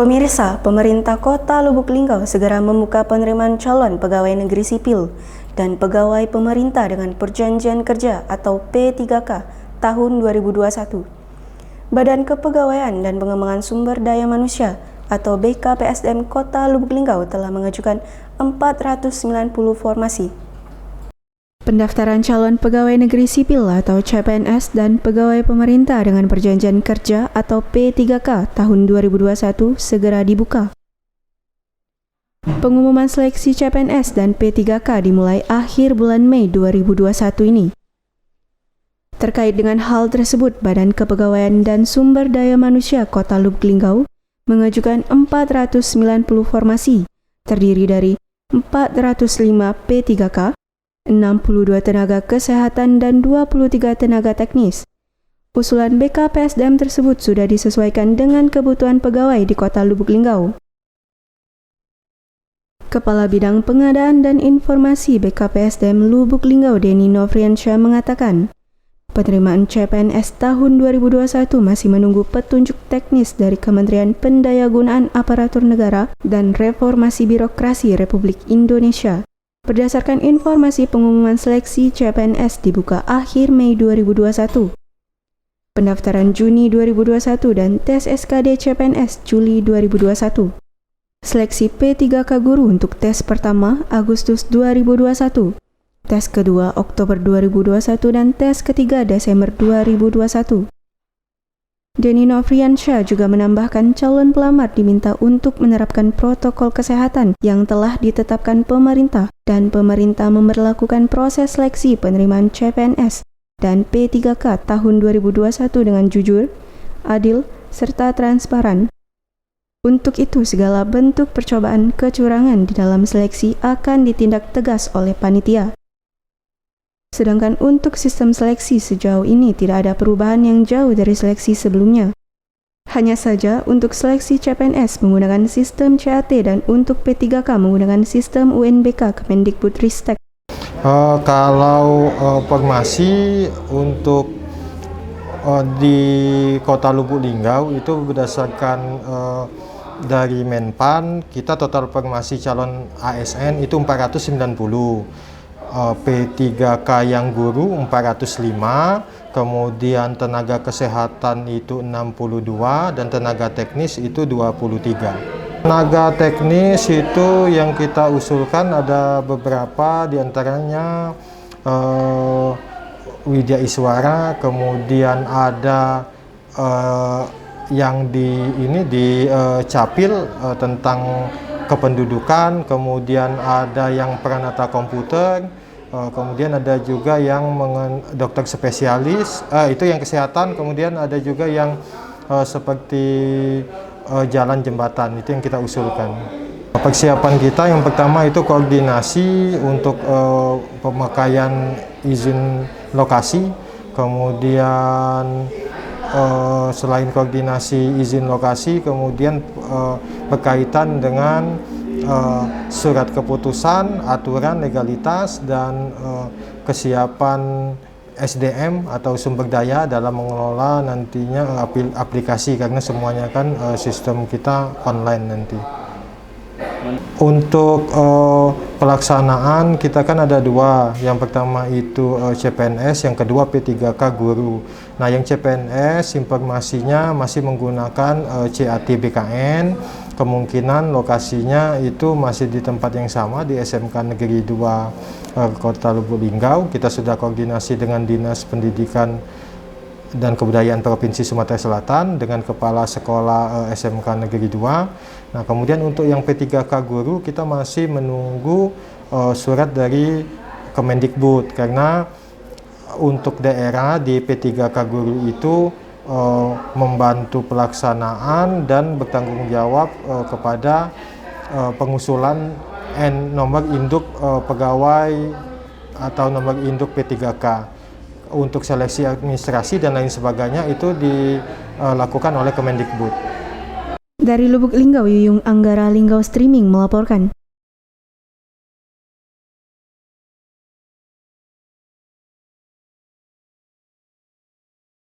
Pemirsa, pemerintah Kota Lubuk Linggau segera membuka penerimaan calon pegawai negeri sipil dan pegawai pemerintah dengan perjanjian kerja atau P3K tahun 2021. Badan Kepegawaian dan Pengembangan Sumber Daya Manusia atau BKPSDM Kota Lubuk Linggau telah mengajukan 490 formasi. Pendaftaran calon pegawai negeri sipil atau CPNS dan pegawai pemerintah dengan perjanjian kerja atau P3K tahun 2021 segera dibuka. Pengumuman seleksi CPNS dan P3K dimulai akhir bulan Mei 2021 ini. Terkait dengan hal tersebut, Badan Kepegawaian dan Sumber Daya Manusia Kota Lubuk Linggau mengajukan 490 formasi, terdiri dari 405 P3K, 62 tenaga kesehatan dan 23 tenaga teknis. Usulan BKPSDM tersebut sudah disesuaikan dengan kebutuhan pegawai di Kota Lubuk Linggau. Kepala Bidang Pengadaan dan Informasi BKPSDM Lubuk Linggau Denny Novriansyah mengatakan, penerimaan CPNS tahun 2021 masih menunggu petunjuk teknis dari Kementerian Pendayagunaan Aparatur Negara dan Reformasi Birokrasi Republik Indonesia. Berdasarkan informasi, pengumuman seleksi CPNS dibuka akhir Mei 2021. Pendaftaran Juni 2021 dan tes SKD CPNS Juli 2021. Seleksi P3K guru untuk tes pertama Agustus 2021. Tes kedua Oktober 2021 dan tes ketiga Desember 2021. Denny Novriansyah juga menambahkan calon pelamar diminta untuk menerapkan protokol kesehatan yang telah ditetapkan pemerintah dan pemerintah memberlakukan proses seleksi penerimaan CPNS dan P3K tahun 2021 dengan jujur, adil, serta transparan. Untuk itu, segala bentuk percobaan kecurangan di dalam seleksi akan ditindak tegas oleh panitia. Sedangkan untuk sistem seleksi sejauh ini tidak ada perubahan yang jauh dari seleksi sebelumnya. Hanya saja untuk seleksi CPNS menggunakan sistem CAT dan untuk P3K menggunakan sistem UNBK Kemendikbudristek. Kalau formasi untuk di Kota Lubuk Linggau itu berdasarkan dari Menpan, kita total formasi calon ASN itu 490. P3K yang guru 405, kemudian tenaga kesehatan itu 62 dan tenaga teknis itu 23. Tenaga teknis itu yang kita usulkan ada beberapa, diantaranya Widya Iswara, kemudian ada yang di Capil tentang kependudukan, kemudian ada yang peranata komputer, kemudian ada juga yang dokter spesialis, itu yang kesehatan, kemudian ada juga yang seperti jalan jembatan, itu yang kita usulkan. Persiapan kita yang pertama itu koordinasi untuk pemakaian izin lokasi, kemudian selain koordinasi izin lokasi, kemudian berkaitan dengan surat keputusan, aturan legalitas, dan kesiapan SDM atau sumber daya dalam mengelola nantinya aplikasi, karena semuanya kan sistem kita online nanti. Untuk pelaksanaan kita kan ada dua, yang pertama itu CPNS, yang kedua P3K guru. Nah, yang CPNS informasinya masih menggunakan CAT BKN, kemungkinan lokasinya itu masih di tempat yang sama di SMK Negeri 2 Kota Lubuk Linggau. Kita sudah koordinasi dengan Dinas Pendidikan dan Kebudayaan Provinsi Sumatera Selatan dengan Kepala Sekolah SMK Negeri 2. Nah, kemudian untuk yang P3K guru kita masih menunggu surat dari Kemendikbud, karena untuk daerah di P3K guru itu membantu pelaksanaan dan bertanggung jawab kepada pengusulan nomor induk pegawai atau nomor induk P3K. Untuk seleksi administrasi dan lain sebagainya itu dilakukan oleh Kemendikbud. Dari Lubuk Linggau, Yuyung Anggara Linggau Streaming melaporkan.